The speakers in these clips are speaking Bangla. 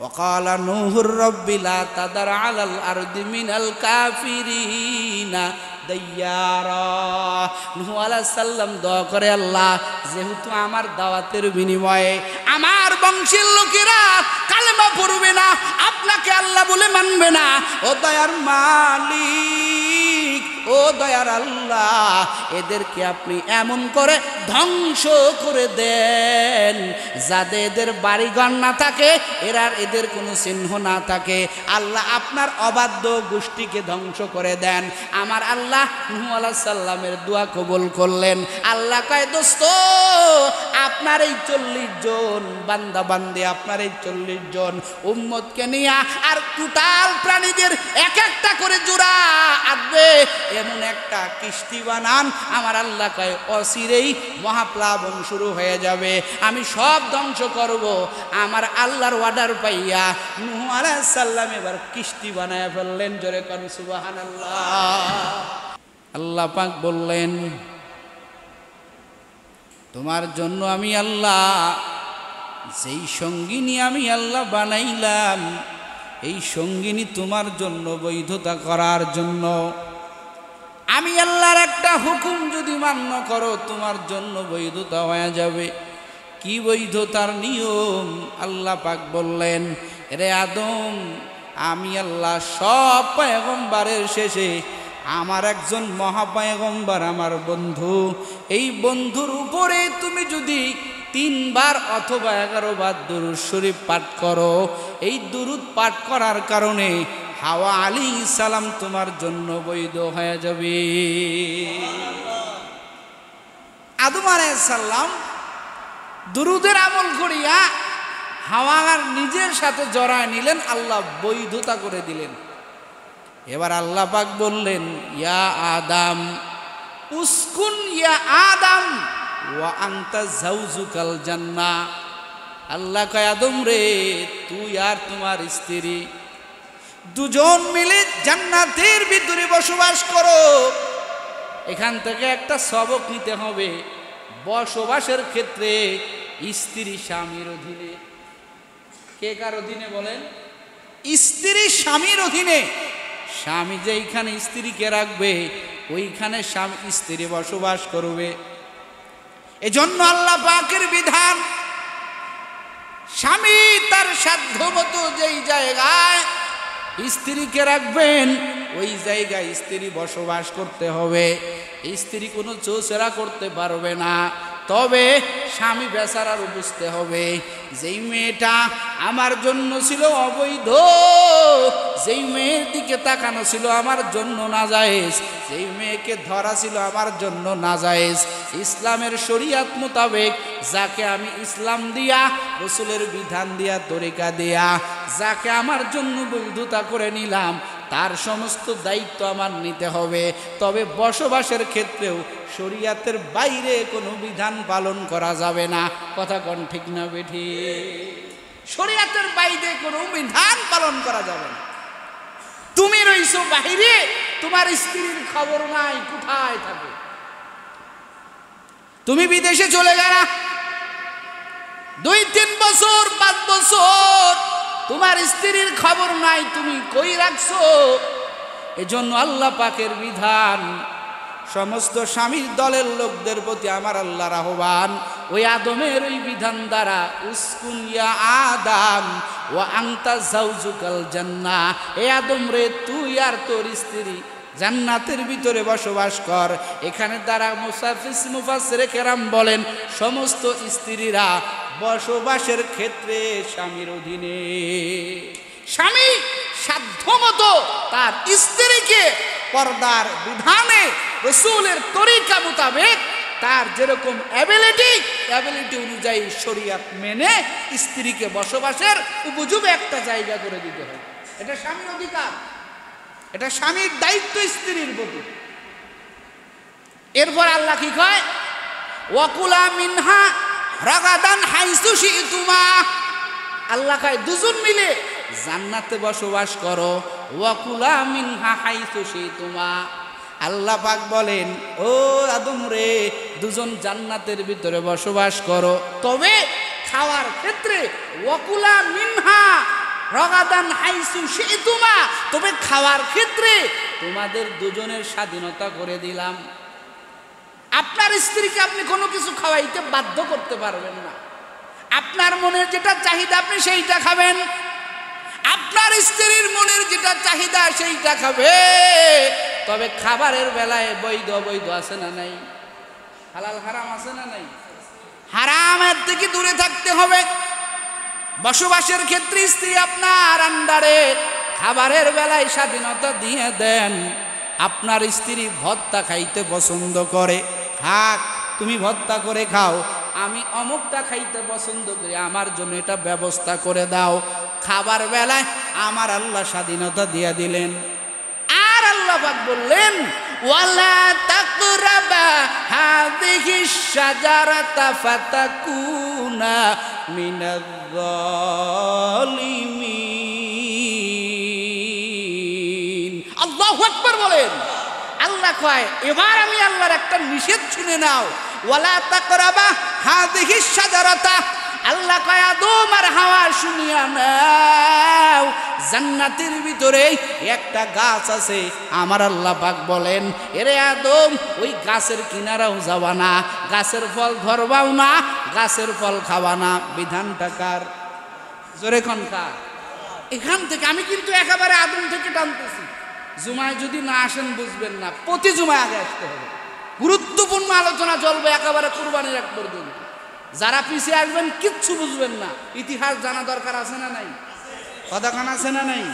وقال نوح رب لا تذر على الأرض من الكافرين দাইয়ারা। নূহ আলাইহিস সালাম দোয়া করে, আল্লাহ যেহেতু আমার দাওয়াতের বিনিময়ে আমার বংশের লোকেরা কালেমা পড়বে না, আপনাকে আল্লাহ বলে মানবে না, ও দয়ার মালিক, ও দয়ার আল্লাহ, এদেরকে আপনি এমন করে ধ্বংস করে দেন যাতে এদের বাড়িঘর না থাকে, এদের কোনো চিহ্ন না থাকে। আল্লাহ আপনার অবাধ্য গোষ্ঠীকে ধ্বংস করে দেন। আমার আল্লাহ নূহ আলাইহিস সালামের দোয়া কবুল করলেন। আল্লাহ কয়, দোস্ত আপনার এই 40 জন বান্দা বান্দি, আপনার এই 40 জন উম্মতকে নিয়ে আর টোটাল প্রাণীদের এক একটা করে জোড়া আসবে এমন একটা কিস্তি বানান। আমার আল্লাহ কয় অচিরেই মহাপ্লাবন শুরু হয়ে যাবে, আমি সব ধ্বংস করব। আমার আল্লাহর অর্ডার পাইয়া নূহ আলাইহিস সালাম এবার কিস্তি বানায় ফেললেন। জোরে কোন সুবহানাল্লাহ। আল্লাহ পাক বললেন, তোমার জন্য আমি আল্লাহ যেই সঙ্গিনী আমি আল্লাহ বানাইলাম, এই সঙ্গিনী তোমার জন্য বৈধতা করার জন্য। আমি আল্লাহর একটা হুকুম যদি মান্য করো, তোমার জন্য বৈধতা হয়ে যাবে। কি বৈধতার নিয়ম? আল্লাহ পাক বললেন, রে আদম, আমি আল্লাহ সব পয়গম্বরের শেষে আমার একজন মহাপয়গম্বর আমার বন্ধু, এই বন্ধুর উপরে তুমি যদি 3 বার অথবা 11 বার দুরূদ শরীফ পাঠ করো, এই দুরূদ পাঠ করার কারণে হাওয়া আলাইহিস সালাম তোমার জন্য বৈধ হয়ে যাবে। আদম আলাইহিস সালাম দুরূদের আমল করিয়া হাওয়ার নিজের সাথে জড়ায় নিলেন, আল্লাহ বৈধতা করে দিলেন। এবার আল্লাহ পাক বললেন, ইয়া আদম উসকুন ইয়া আদম ওয়া আনতা যাওজুকাল জান্নাহ। আল্লাহ কয়, আদম রে, তুই আর তোমার স্ত্রী দুজন মিলে জান্নাতের ভিতরে বসবাস করো। এখান থেকে একটা সবক নিতে হবে, বসবাসের ক্ষেত্রে স্ত্রী স্বামীর অধীনে। কে কার অধীনে বলেন? স্ত্রী স্বামীর অধীনে। স্বামী যেইখানে স্ত্রীকে রাখবে ওইখানে স্বামী স্ত্রী বসবাস করবে। এজন্য আল্লাহ পাকের বিধান, স্বামী তার সাধ্য মতো যেই জায়গায় স্ত্রীকে রাখবেন ওই জায়গায় স্ত্রী বসবাস করতে হবে। স্ত্রী কোনো চোচরা করতে পারবে না। তবে স্বামী বেচারার বুঝতে হবে, যেই মেয়েটা আমার জন্য ছিল অবৈধ, যেই মেয়ের দিকে তাকানো ছিল আমার জন্য নাজায়েজ, যেই মেয়েকে ধরা ছিল আমার জন্য নাজায়েজ, ইসলামের শরীয়ত মোতাবেক যাকে আমি ইসলাম দিয়া রাসূলের বিধান দিয়া তরিকা দিয়া যাকে আমার জন্য বৈধতা করে নিলাম, তার সমস্ত দায়িত্ব আমার নিতে হবে। তবে বসবাসের ক্ষেত্রেও শরীয়তের বাইরে কোনো বিধান পালন করা যাবে না। কথা কোন ঠিক না বেঠি? শরীয়তের বাইরে কোনো বিধান পালন করা যাবে না। তুমি রইছো বাইরে, তোমার স্ত্রীর খবর নাই কোথায় থাকে। তুমি বিদেশে চলে গেলা 2-3 বছর 5 বছর, তোমার স্ত্রীর খবর নাই, তুমি কই রাখছো। এজন্য আল্লাহ পাকের বিধান, সমস্ত স্বামীর দলের লোকদের প্রতি আমার আল্লাহর আহ্বান, ওই আদমের ওই বিধান দ্বারা উসকুন ইয়া আদম ওয়া আনতা যাওজুকাল জান্নাহ। এ আদম রে, তুই আর তোর স্ত্রী জান্নাতের ভিতরে বসবাস কর। এখানে দ্বারা মুফাসসিরে কেরাম বলেন, সমস্ত স্ত্রীরা বসবাসের ক্ষেত্রে স্বামীর অধীনে। স্বামী সাধ্যমতো তার স্ত্রীকে পর্দার বিধানে রাসূলের তরিকা মোতাবেক তার যেরকম অ্যাবিলিটি অনুযায়ী শরীয়ত মেনে স্ত্রীকে বসবাসের উপযোগী একটা জায়গা করে দিতে হবে। এটা স্বামীর অধিকার, এটা স্বামীর দায়িত্ব স্ত্রীর প্রতি। এরপর আল্লাহ কি কয়, ওয়াকুলা মিনহা রাগাদান হাইসু শিতুমা। আল্লাহ কয় দুজন মিলে জান্নাতে বসবাস করো। ওয়াকুলা মিনহা হাইসু শিতুমা। আল্লাহ পাক বলেন, ও আদম রে, দুজন জান্নাতের ভিতরে বসবাস করো, তবে খাওয়ার ক্ষেত্রে ওয়াকুলা মিনহা রগাদান হাইসু শিতুমা, তবে খাওয়ার ক্ষেত্রে তোমাদের দুজনের স্বাধীনতা করে দিলাম। আপনার স্ত্রীকে আপনি কোনো কিছু খাওয়াইতে বাধ্য করতে পারবেন না। আপনার মনের যেটা চাহিদা আপনি সেইটা খাবেন, আপনার স্ত্রীর মনের যেটা চাহিদা সেইটা খাবে। তবে খাবারের বেলায় বৈধ অবৈধ আছে না নাই? হালাল হারাম আছে না নাই? হারামের থেকে দূরে থাকতে হবে। বসবাসের ক্ষেত্রে স্ত্রী আপনার আন্ডারে, খাবারের বেলায় স্বাধীনতা দিয়ে দেন। আপনার স্ত্রী ভর্তা খাইতে পছন্দ করে, থাক তুমি ভর্তা করে খাও, আমি অমুকটা খাইতে পছন্দ করি, আমার জন্য এটা ব্যবস্থা করে দাও। খাবার বেলায় আমার আল্লাহ স্বাধীনতা দিয়ে দিলেন। আর আল্লাহ পাক বললেন, ওয়ালা তাকরাবা হাযিহিশ শাজারাতা ফাতাকুনা মিনাজ জালিমিন। আল্লাহু আকবার বলেন। আল্লাহ কয়, এবার আমি আল্লাহর একটা নিষেধ শুনে নাও। ওয়ালা তাকরাবা হাযিহিশ শাজারাতা, আল্লাহ কয় আদম আর হাওয়া শুনিয়া নাও, জান্নাতের ভিতরে একটা গাছ আছে। আমার আল্লাহ পাক বলেন, এরে আদম ওই গাছের কিনারাও যাবা না, গাছের ফল ধরবাও না, গাছের ফল খাওয়া না। বিধানটা কার? জোরে কোন কার? এখান থেকে আমি কিন্তু একেবারে আদম থেকে টানতেছি। জুমায় যদি না আসেন বুঝবেন না, প্রতি জুমায় আগে আসতে হবে। গুরুত্বপূর্ণ আলোচনা চলবে একেবারে কুরবানির এক পর্যন্ত। যারা পিছিয়ে আসবেন কিচ্ছু বুঝবেন না। ইতিহাস জানা দরকার আছে না নাই? কথাখান আছে না নাই?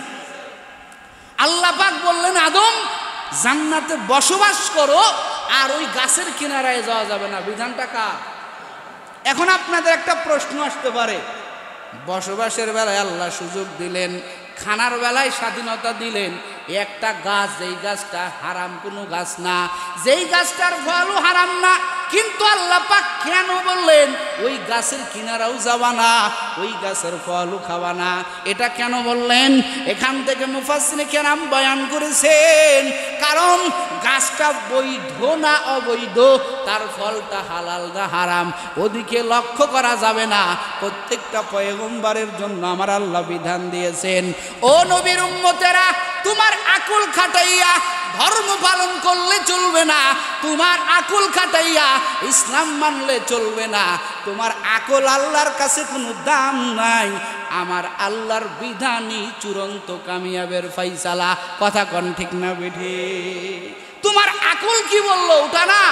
আল্লাহ পাক বললেন, আদম জান্নাতে বসবাস করো, আর ওই গাছের কিনারায় যাওয়া যাবে না। বিধানটা কার? এখন আপনাদের একটা প্রশ্ন আসতে পারে, বসবাসের বেলায় আল্লাহ সুযোগ দিলেন, খানার বেলায় স্বাধীনতা দিলেন, একটা গাছ, যেই গাছটা হারাম কোনো গাছ না, যেই গাছটার ফলও হারাম না, কিন্তু আল্লাহ পাক কেন বললেন ওই গাছের কিনারাও যাবা না, ওই গাছের ফলও খাওয়া না? এটা কেন বললেন? এখান থেকে মুফাসসিরে কেরাম বয়ান করেছেন, কারণ গাছটা বৈধ না অবৈধ, তার ফলটা হালাল না হারাম, ওদিকে লক্ষ্য করা যাবে না। প্রত্যেকটা পয়গম্বরের জন্য আমার আল্লাহ বিধান দিয়েছেন, ও নবীর উম্মতেরা, তোমার আকল খাটাইয়া ধর্ম পালন করলে চলবে না, তোমার আকল খাটাইয়া ইসলাম মানলে চলবে না। তোমার আকল আল্লাহর কাছে কোনো দাম নাই। আমার আল্লাহর বিধানই চূড়ান্ত কামিয়াবের ফাইসালা। কথা কোন ঠিক না বেঠে? তোমার আকল কি বললো ওটা না,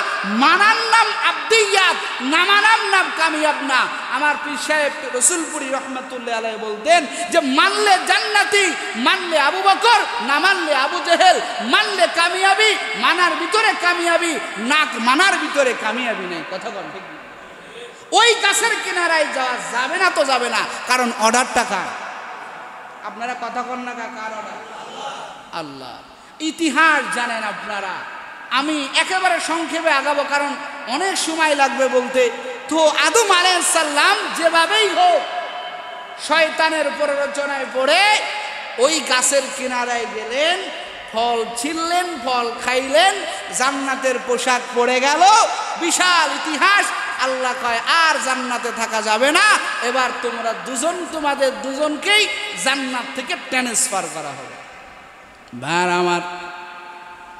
মানার নাম আব্দিয়াত, না মানার নাম কামিয়াব না। আমার পীর সাহেব রসুলপুরি রহমাতুল্লাহ আলাইহি বলতেন যে মানলে জান্নাতি, মানলে আবু বকর, না মানলে আবু জেহেল। মানলে কামিয়াবি, মানার ভিতরে কামিয়াবি, না মানার ভিতরে কামিয়াবি নেই। কথা বল ঠিক না? ওই গাছের কিনারায় যাওয়া যাবে না তো যাবে না, কারণ অর্ডারটা কার? আপনারা কথা কন না, কার অর্ডার? আল্লাহ। ইতিহাস জানেন আপনারা, আমি একেবারে সংক্ষেপে আগাবো কারণ অনেক সময় লাগবে বলতে। তো আদম আলাইহিস সালাম যেভাবেই হোক শয়তানের প্ররোচনায় পড়ে ওই গাছের কিনারায় গেলেন, ফল ছিললেন, ফল খাইলেন, জান্নাতের পোশাক পরে গেল। বিশাল ইতিহাস। আল্লাহ কয় আর জান্নাতে থাকা যাবে না, এবার তোমরা দুজন, তোমাদের দুজনকেই জান্নাত থেকে ট্রান্সফার করা হবে। ভাই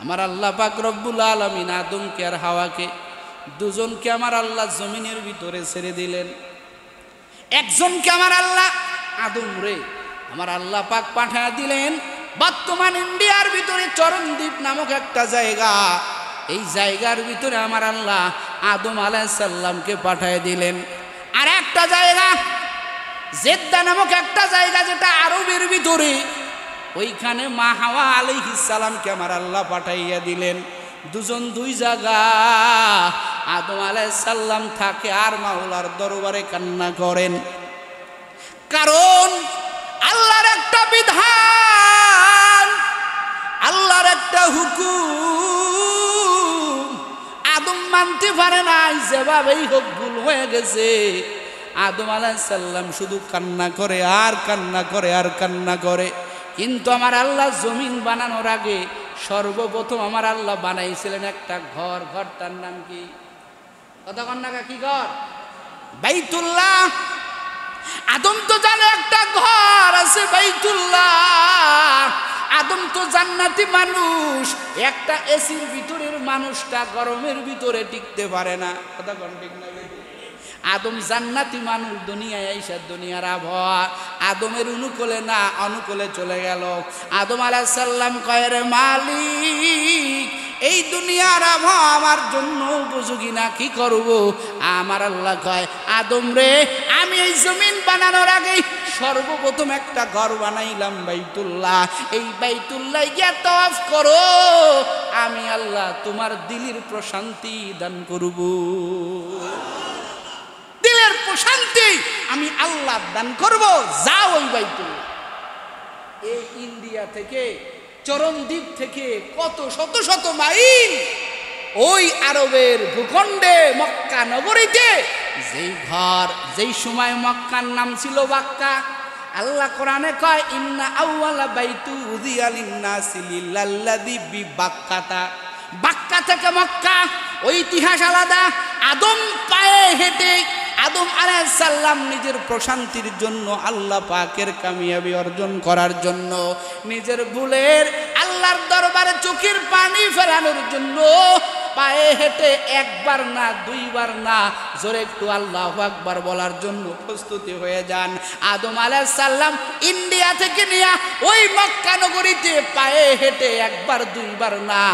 আমার আল্লাহ পাক রব্বুল আলামিন আদমকে আর হাওয়াকে দুজনকে আমার আল্লাহ জমিনের ভিতরে ছেড়ে দিলেন। একজনকে আমার আল্লাহ আদম রে আমার আল্লাহ পাক পাঠিয়ে দিলেন বর্তমান ইন্ডিয়ার ভিতরে চরণদ্বীপ নামক একটা জায়গা। এই জায়গার ভিতরে আমার আল্লাহ আদম আলাইহিস সালামকে পাঠিয়ে দিলেন। আর একটা জায়গা জেদ্দা নামক একটা জায়গা, যেটা আরবের ভিতরে, ওইখানে মা হাওয়া আলাইহিস সালামকে আমার আল্লাহ পাঠাইয়া দিলেন। দুজন দুই জায়গা। আদম আলাইহিস সালাম থাকে আর মাওলার দরবারে কান্না করেন, কারণ আল্লাহর একটা বিধান, আল্লাহর একটা হুকুম আদম মানতে পারে নাই। যেভাবেই হোক ভুল হয়ে গেছে। আদম আলাইহিস সালাম শুধু কান্না করে আর কান্না করে আর কান্না করে। কিন্তু আমার আল্লাহ জমিন বানানোর আগে সর্বপ্রথম আমার আল্লাহ বানাইছিলেন একটা ঘর। ঘরটার নাম কি? কথা কন না, কি ঘর? বাইতুল্লাহ। আদম তো জানে একটা ঘর আছে বাইতুল্লাহ, আদম তো জান্নাতি মানুষ, একটা এসির ভিতরের মানুষটা গরমের ভিতরে টিকতে পারে না, কথা কোন ঠিক না? আদম জান্নাতি মানুষ, দুনিয়ায় আইসা দুনিয়ার আবহাওয়া আদমের অনুকূলে না অনুকূলে চলে গেল। আদম আলাইহিস সালাম কয়, রে মালিক, এই দুনিয়ার আবহাওয়া আমার জন্য উপযোগী না, কি করব? আমার আল্লাহ কয়, আদম রে, আমি এই জমিন বানানোর আগে সর্বপ্রথম একটা ঘর বানাইলাম বাইতুল্লাহ, এই বাইতুল্লাহ গিয়া তাওয়াফ করো, আমি আল্লাহ তোমার দিলের প্রশান্তি দান করব। দিলের প্রশান্তি আমি আল্লাহ দান করব, যাও ওই বাইতুল্লাহ। এই ইন্ডিয়া থেকে, চরণদ্বীপ থেকে কত শত শত মাইল ওই আরবের ভূখণ্ডে মক্কা নগরীতে যেই ঘর, যেই সময় মক্কার নাম ছিল বাক্কা, আল্লাহ কোরআনে কয়, ইন্না আউয়ালা বাইতু উযিয়া লিন-নাসি লিল্লাযী বিবাক্কাতা। বাক্কা থেকে মক্কা, ওই ইতিহাস আলাদা। আদম পায়ে হেঁটে, আদম আলাইহিস সালাম নিজের প্রশান্তির জন্য, আল্লাহ পাকের কামিয়াবি অর্জন করার জন্য, নিজের ভুলের আল্লাহর দরবারে চোখের পানি ফেরানোর জন্য পায়ে হেঁটে একবার না দুইবার না, জোরে একটু আল্লাহু আকবার বলার জন্য প্রস্তুতি হয়ে যান। আদম আলাইহিস সালাম ইন্ডিয়া থেকে নিয়ে ওই মক্কা নগরীতে পায়ে হেঁটে একবার দুইবার না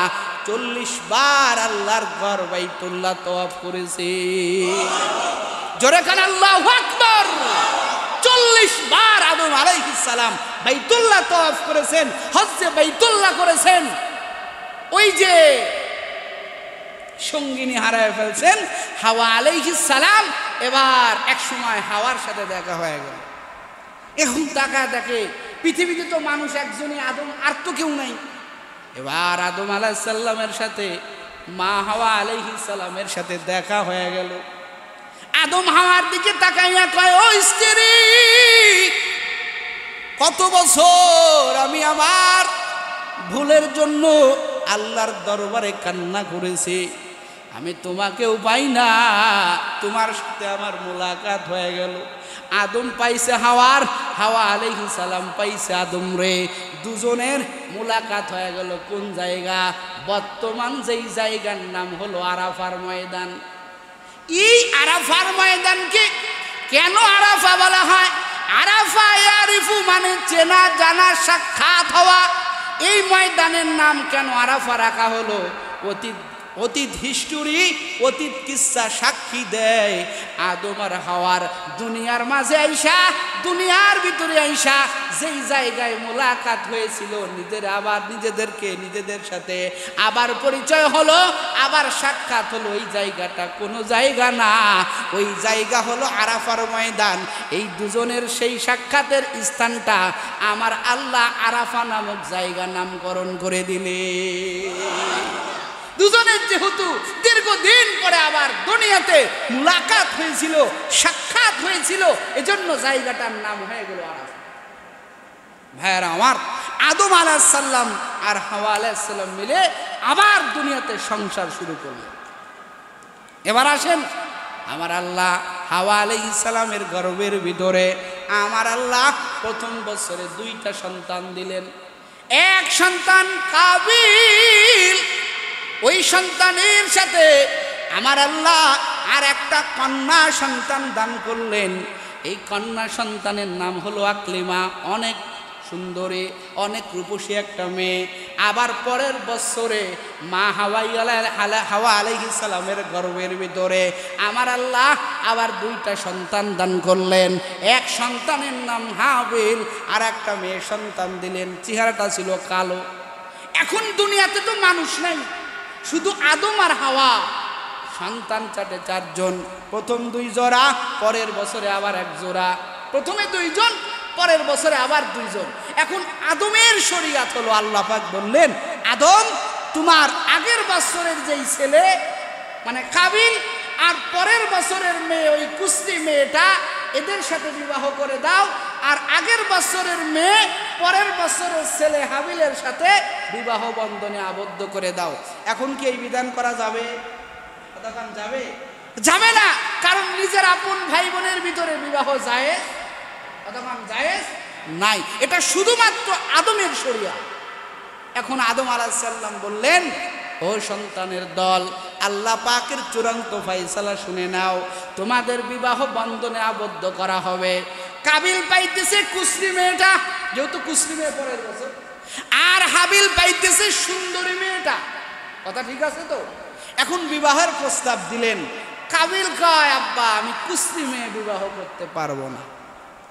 40 বার আল্লাহর ঘর বাইতুল্লাহ তাওয়াফ করেছে। জোরে কান আল্লাহু আকবার। 40 বার আদম আলাইহিস সালাম বাইতুল্লাহ তাওয়াফ করেছেন, হজ্জে বাইতুল্লাহ করেছেন। ওই যে সঙ্গিনী হারায় ফেলছেন হাওয়া আলাইহিস সালাম, এবার এক সময় হাওয়ার সাথে দেখা হয়ে গেল। এখন তাকায় দেখে পৃথিবীতে তো মানুষ একজনই, আদম, আর তো কেউ নাই। এবার আদম আলাইহিস সালামের সাথে মা হাওয়া আলাইহিস সালামের সাথে দেখা হয়ে গেল। আদম হাওয়ার দিকে তাকাইয়া কয়, ও স্ত্রী, কত বছর আমি আমার ভুলের জন্য আল্লাহর দরবারে কান্না করেছি, আমি তোমাকেও পাই না, তোমার সাথে আমার মোলাকাত হয়ে গেল। আদম পাইছে হাওয়ার, হাওয়া আলাইহিস সালাম পাইছে আদম রে, দুজনের মোলাকাত হয়ে গেল। কোন জায়গা? বর্তমান যেই জায়গার নাম হলো আরাফার ময়দান। এই আরাফার ময়দানকে কেন আরাফা বলা হয়? আরাফা ইয়ারিফু মানে চেনা জানা সাক্ষাৎ হওয়া। এই ময়দানের নাম কেন আরাফা রাখা হলো? অতীত হিস্টোরি, অতীত কিসসা সাক্ষী দেয় আদম আর হাওয়ার দুনিয়ার মাঝে আইসা, দুনিয়ার ভিতরে আইসা যেই জায়গায় মোলাকাত হয়েছিল, নিজেদের সাথে আবার পরিচয় হলো, আবার সাক্ষাৎ হলো, ওই জায়গাটা কোনো জায়গা না, ওই জায়গা হলো আরাফার ময়দান। এই দুজনের সেই সাক্ষাতের স্থানটা আমার আল্লাহ আরাফা নামক জায়গা নামকরণ করে দিলে। দুজনের যেহেতু দীর্ঘদিন পরে আবার দুনিয়াতে মুলাকাত হয়েছিল, সাক্ষাৎ হয়েছিল, এজন্য জায়গাটার নাম হয়ে গেল আরাফা। ভাইয়ারা আমার, আদম আলাইহিস সালাম আর হাওয়া আলাইহিস সালাম মিলে আবার দুনিয়াতে সংসার শুরু করলেন। এবার আসেন, আমার আল্লাহ হাওয়া আলাইহিস সালামের গর্ভের ভিতরে আমার আল্লাহ প্রথম বছরে 2টা সন্তান দিলেন। এক সন্তান কাবিল, ওই সন্তানের সাথে আমার আল্লাহ আর একটা কন্যা সন্তান দান করলেন। এই কন্যা সন্তানের নাম হলো আকলিমা, অনেক সুন্দরী, অনেক রূপসী একটা মেয়ে। আবার পরের বছরে মা হাওয়া আলাইহিস সালামের গর্ভের ভিতরে আমার আল্লাহ আবার 2টা সন্তান দান করলেন। এক সন্তানের নাম হাবিল, আর একটা মেয়ে সন্তান দিলেন, চেহারাটা ছিল কালো। এখন দুনিয়াতে তো মানুষ নাই, শুধু আদম আর হাওয়া। সন্তান চাটে 4 জন, প্রথম 2 জোড়া, পরের বছরে আবার 1 জোড়া। প্রথমে 2 জন, পরের বছরে আবার 2 জন। এখন আদমের শরীয়ত হলো, আল্লাহ পাক বললেন, আদম, তোমার আগের বছরের যেই ছেলে মানে কাবিল আর পরের বছরের মেয়ে ওই কুস্তি মেয়েটা, এদের সাথে বিবাহ করে দাও, আর আগের বছরের মেয়ে পরের বছরের ছেলে হাবিলের সাথে বিবাহ বন্ধনে আবদ্ধ করে দাও। এখন কি এই বিধান করা যাবে? যাবে? যাবে না, কারণ নিজের আপন ভাই বোনের ভিতরে বিবাহ জায়েজ কতক্ষণ জায়েজ নাই, এটা শুধুমাত্র আদমের শরিয়াত। এখন আদম আলাইহিস সালাম বললেন, ও সন্তানের দল, আল্লাহ পাকের চূড়ান্ত ফয়সালা শুনে নাও, তোমাদের বিবাহ বন্ধনে আবদ্ধ করা হবে। কাবিল পাইতেছে কুসরি মেয়েটা, যেহেতু কুসরি মেয়ে পরের বছর, আর হাবিল পাইতেছে সুন্দরী মেয়েটা। কথা ঠিক আছে তো? এখন বিবাহের প্রস্তাব দিলেন। কাবিল কয়, আব্বা আমি কুসরি মেয়ে বিবাহ করতে পারবো না।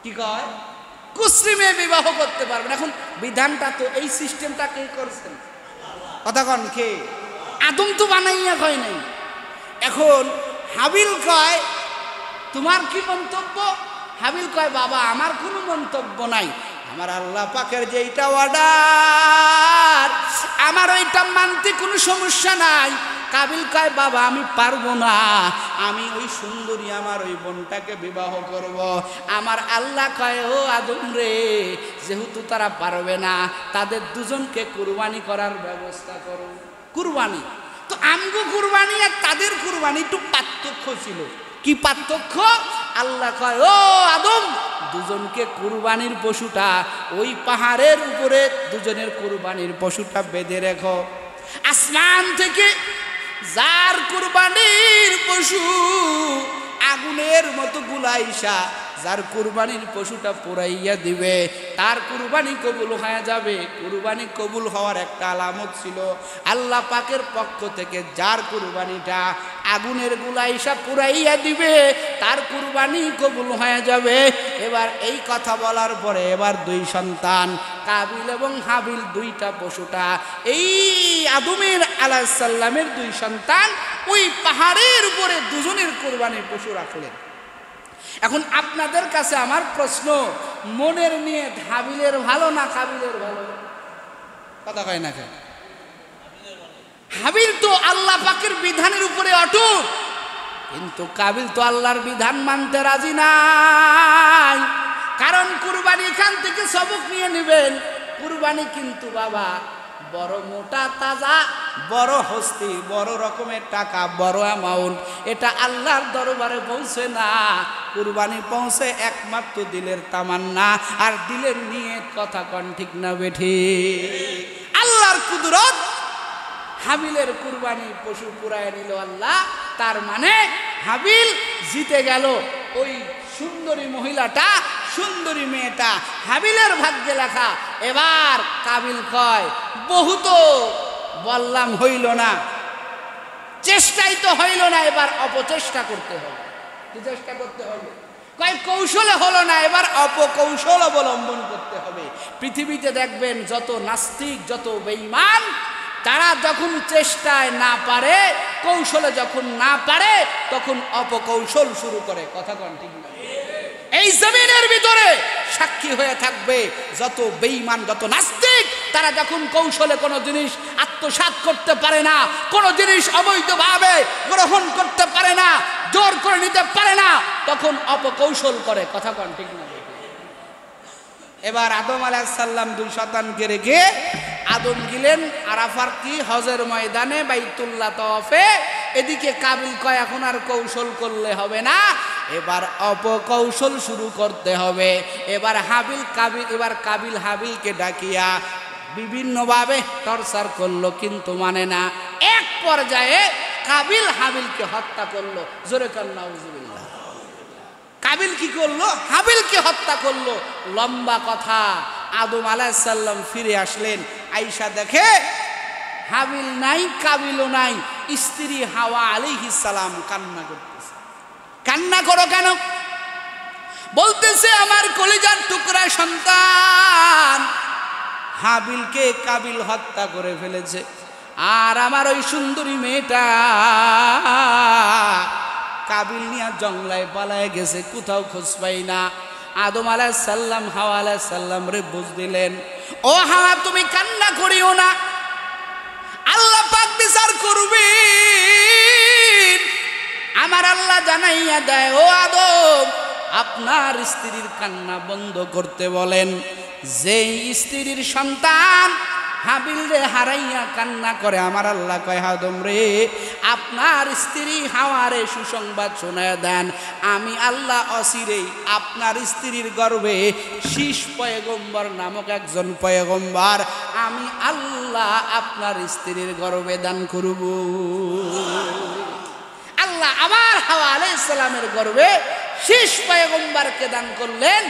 কি কয়? কুসরি মেয়ে বিবাহ করতে পারবেন। এখন বিধানটা তো এই সিস্টেমটা কে করছেন? কথা কন কে? আদম তো বানাইয়া কয় নাই। এখন হাবিল কয়, তোমার কি মন্তব্য? হাবিল কয়, বাবা আমার কোনো মন্তব্য নাই, আমার আল্লাহ পাকের যেইটা অর্ডার আমার ওইটা মানতে কোনো সমস্যা নাই। কাবিল কয়, বাবা আমি পারবো না, আমি ওই সুন্দরী আমার ওই বোনটাকে বিবাহ করব। আমার আল্লাহ কয়, ও আদম রে, যেহেতু তারা পারবে না, তাদের দুজনকে কুরবানি করার ব্যবস্থা করো। কুরবানি তো আমগো কুরবানি আর তাদের কুরবানি একটু পার্থক্য ছিল। কি পার্থক্য? আল্লাহ কয়, ও আদম, দুজনকে কুরবানির পশুটা ওই পাহাড়ের উপরে দুজনের কুরবানির পশুটা বেঁধে রেখো। আসমান থেকে যার কুরবানির পশু আগুনের মতো গুলাইসা যার কুরবানির পশুটা পুরাইয়া দিবে, তার কুরবানি কবুল হয়ে যাবে। কুরবানি কবুল হওয়ার একটা আলামত ছিল আল্লাহ পাকের পক্ষ থেকে যার কুরবানিটা আগুনের গুলাইসা পুরাইয়া দিবে, তার কুরবানি কবুল হয়ে যাবে। এবার এই কথা বলার পরে এবার দুই সন্তান কাবিল এবং হাবিল, দুইটা পশুটা এই আদমের আলাইহিস সালামের দুই সন্তান ওই পাহাড়ের উপরে দুজনের কুরবানির পশু রাখলেন। এখন আপনাদের কাছে আমার প্রশ্ন, মনের নিয়ে হাবিলের ভালো না কাবিলের ভালো? কথা কয় না কেন? হাবিল তো আল্লাহ পাকের বিধানের উপরে অটুট, কিন্তু কাবিল তো আল্লাহর বিধান মানতে রাজি নাই। কারণ কুরবানি এখান থেকে সবক নিয়ে নেবেন। কুরবানি কিন্তু বাবা বড় মোটা তাজা, বড় হস্তি, বড় রকমের টাকা, বড় অ্যামাউন্ট, এটা আল্লাহর দরবারে পৌঁছে না। কুরবানি পৌঁছে একমাত্র দিলের তামান্না আর দিলের নিয়ত। কথা কন ঠিক না বেঠি? আল্লাহর কুদরত হাবিলের কুরবানি পশু পুরায় নিল আল্লাহ, তার মানে হাবিল জিতে গেল। ওই সুন্দরী মহিলাটা, সুন্দরী মেয়েটা হাবিলের ভাগ্যে লেখা। এবার কাবিল কয়, বহুত বললাম হইল না, চেষ্টাই তো হইল না, এবার অপচেষ্টা করতে হবে। কি চেষ্টা করতে হবে? কয় কৌশলে হলো না, এবার অপকৌশল অবলম্বন করতে হবে। পৃথিবীতে দেখবেন যত নাস্তিক, যত বেঈমান, তারা যখন চেষ্টায় না পারে, কৌশলে যখন না পারে, তখন অপকৌশল শুরু করে। কথা কন ঠিক না? এই জমিনের ভিতরে সাক্ষী হয়ে থাকবে যত বেঈমান, যত নাস্তিক, তারা যখন কৌশলে কোনো জিনিস আত্মসাৎ করতে পারে না, কোনো জিনিস অবৈধভাবে গ্রহণ করতে পারে না, জোর করে নিতে পারে না, তখন অপকৌশল করে। কথা কন ঠিক না? এবার আদম আলাইহিস সালাম দুই সন্তানকে রেখে আদম গেলেন আরাফার কি হজের ময়দানে বাইতুল্লাহ তওয়াফে। এদিকে কাবিল কয়, এখন আর কৌশল করলে হবে না, এবার অপকৌশল শুরু করতে হবে। এবার কাবিল হাবিলকে ডাকিয়া বিভিন্নভাবে টর্চার করলো, কিন্তু মানে না। এক পর্যায়ে কাবিল হাবিলকে হত্যা করলো। জোরে কান নাউজুবিল্লাহ। কাবিল কি করলো? হাবিলকে হত্যা করলো। লম্বা কথা। আদম আলাইহিস সালাম ফিরে আসলেন, আয়েশা দেখে হাবিল নাই, কাবিলও নাই। স্ত্রী হাওয়া আলাইহিস সালাম কান্না করতেছে। কান্না করো কেন? বলতেছে, আমার কলিজার টুকরা সন্তান হাবিলকে কাবিল হত্যা করে ফেলেছে, আর আমার ওই সুন্দরী মেয়েটা কাবিল নিয়ে জঙ্গলায় পালায় গেছে, কোথাও খোঁজ পাই না। আদম আলাইহিস সালাম হাওয়া আলাইহিস সালাম রে বুঝ দিলেন, ও হাওয়া তুমি কান্না করিও না, আল্লাহ পাক বিচার করবেন। আমার আল্লাহ জানাইয়া দেয়, ও আদম আপনার স্ত্রীর কান্না বন্ধ করতে বলেন। যেই স্ত্রীর সন্তান হাবিল রে হারাইয়া কান্না করে। আমার আল্লাহ কয় আদম রে আপনার স্ত্রী হাওয়ারে সুসংবাদ শোনায় দেন, আমি আল্লাহ অচিরেই আপনার স্ত্রীর গর্ভে শীষ পয়গম্বর নামক একজন পয়গম্বর আমি আল্লাহ আপনার স্ত্রীর গর্ভে দান করব। আল্লাহ আবার হাওয়া আলাইহিস সালামের গর্ভে শীষ পয়গম্বরকে দান করলেন।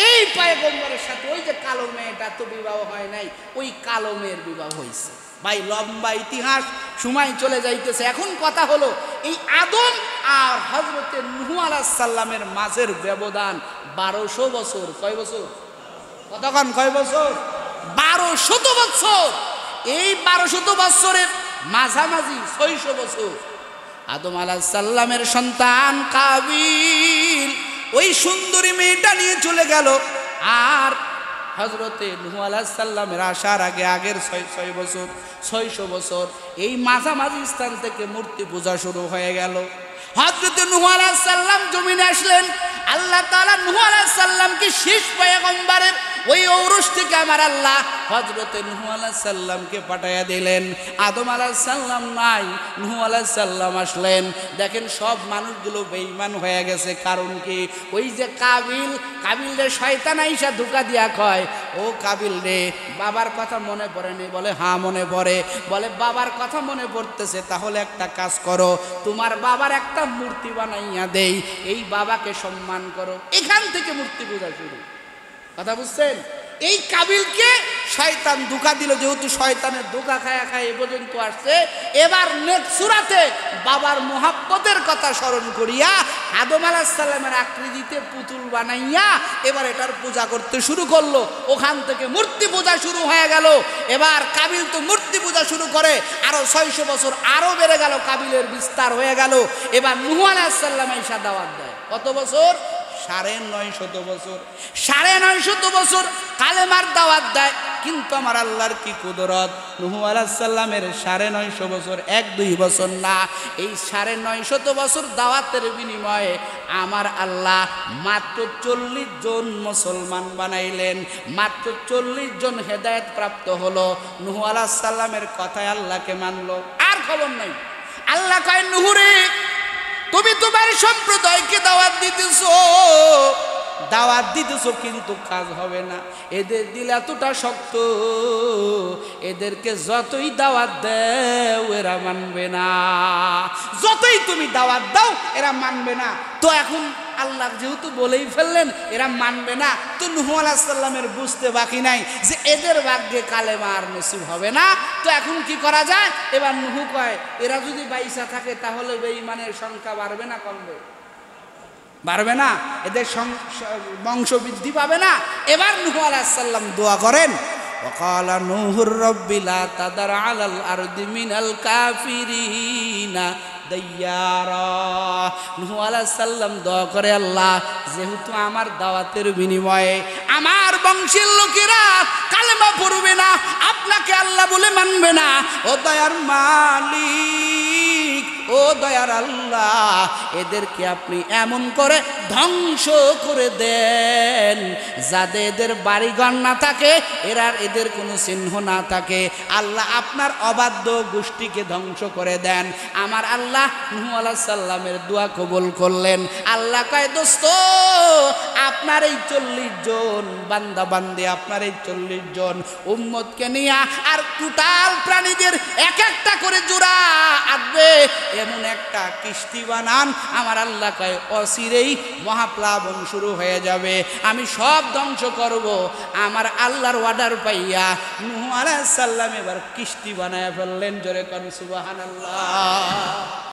এই পয়গম্বরের সাথে ওই যে কালো মেয়েটা তো বিবাহ হয় নাই, ওই কালো মেয়ের বিবাহ হয়েছে। ভাই লম্বা ইতিহাস, সময় চলে যাইতেছে। এখন কথা হলো এই আদম আর হযরতে নূহ আলাইহিস সালামের মাঝের ব্যবধান 1200 বছর। কয় বছর? কতক্ষণ? কয় বছর? 1200 বছর। এই 1200 বছরের মাঝামাঝি 600 বছর আদম আলাইহিস সালামের সন্তান কাবিল ওই সুন্দরী মেয়েটা নিয়ে চলে গেল। আর হযরতে নূহ আলাইহিস সালামের আসার আগে আগের 600 বছর এই মাঝামাঝি স্থান থেকে মূর্তি পূজা শুরু হয়ে গেল। হযরতে নূহ আলাইহিস সালাম জমিনে আসলেন। আল্লাহ তাআলা নূহ আলাইহিস সালামকে শেষ পয়গম্বরের ওই ঔরস থেকে আমার আল্লাহ হযরতে নূহ আলাইহিস সালামকে পাঠাইয়া দিলেন। আদম আলাইহিস সালাম নাই, নূহ আলাইহিস সালাম আসলেন। দেখেন সব মানুষগুলো বেঈমান হয়ে গেছে। কারণ কি? ওই যে কাবিল রে শয়তান আইসা ধোঁকা দিয়া কয়, ও কাবিল রে বাবার কথা মনে পড়ে নি? বলে হ্যাঁ মনে পড়ে। বলে বাবার কথা মনে পড়তেছে, তাহলে একটা কাজ করো, তোমার বাবার একটা মূর্তি বানাইয়া দেই, এই বাবাকে সম্মান করো। এখান থেকে মূর্তি পূজা শুরু। কথা বুঝছেন? এই কাবিলকে শয়তান ধোঁকা দিল। যেহেতু শয়তানের ধোঁকা খায়া খায় এ পর্যন্ত আসছে, এবার নেক্সট সূরাতে বাবার মুহাব্বতের কথা স্মরণ করিয়া আদম আলাইহিস সালামের আকৃতিতে পুতুল বানাইয়া এবার এটার পূজা করতে শুরু করলো। ওখান থেকে মূর্তি পূজা শুরু হয়ে গেল। এবার কাবিল তো মূর্তি পূজা শুরু করে, আরো 600 বছর আরো বেড়ে গেল, কাবিলের বিস্তার হয়ে গেল। এবার নূহ আলাইহিস সালাম এসে দাওয়াত দেয়। কত বছর? 950 বছর। 950 বছর কালেমার দাওয়াত দেয়। কিন্তু আমার আল্লাহর কি কুদরত, নূহ আলাইহিস সালামের 950 বছর 1-2 বছর না, এই 950 বছর দাওয়াতের বিনিময়ে আমার আল্লাহ মাত্র 40 জন মুসলমান বানাইলেন। মাত্র 40 জন হেদায়েত প্রাপ্ত হলো। নূহ আলাইহিস সালামের কথায় আল্লাহকে মানলো, আর খবর নাই। আল্লাহ কয় নূহ রে তুমি তোমার সম্প্রদায়কে দাওয়াত দিতেছো কিন্তু কাজ হবে না। এদের দিল এতটা শক্ত, এদেরকে যতই দাওয়াত দাও এরা মানবে না। যতই তুমি দাওয়াত দাও এরা মানবে না। তো এখন আল্লাহ যেহেতু বলেই ফেললেন এরা মানবে না, তো নূহ আলাইহিস সালামের বুঝতে বাকি নাই যে এদের ভাগ্যে কালেমা আর নসিব হবে না। তো এখন কি করা যায়? এবার নূহ কয় এরা যদি বাইসা থাকে তাহলে বেঈমানের সংখ্যা বাড়বে না কমবে? বাড়বে না, এদের বংশ বৃদ্ধি পাবে না। এবার নূহ আলাইহিস সালাম দোয়া করেন, ওয়াকালা নূহুর রাব্বি লা তাদার আলাল আরদি মিনাল কাফিরিনা দাইয়ারা। নূহ আলাইহিস সালাম দোয়া করে, আল্লাহ যেহেতু আমার দাওয়াতের বিনিময়ে আমার বংশের লোকেরা কালেমা পড়বে না, আপনাকে আল্লাহ বলে মানবে না, ও দয়ার মালিক, ও দয়ার আল্লাহ এদেরকে আপনি এমন করে ধ্বংস করে দেন যাতে এদের বাড়িঘর না থাকে, এদের কোনো চিহ্ন না থাকে। আল্লাহ আপনার অবাধ্য গোষ্ঠীকে ধ্বংস করে দেন। আমার আল্লাহ নূহ আলাইহিস সালামের দোয়া কবুল করলেন। আল্লাহ কয় দোস্ত আপনার এই 40 জন বান্দা বান্দি, আপনার এই 40 জন উম্মতকে নিয়ে আর টোটাল প্রাণীদের এক একটা করে জোড়া আসবে এমন একটা কিস্তি বানান। আমার আল্লাহ কয় অচিরেই মহাপ্লাবন শুরু হয়ে যাবে, আমি সব ধ্বংস করব। আমার আল্লাহর অর্ডার পাইয়া নূহ আলাইহিস সালাম এবার কিস্তি বানায় ফেললেন। জোরে কোন সুবহানাল্লাহ।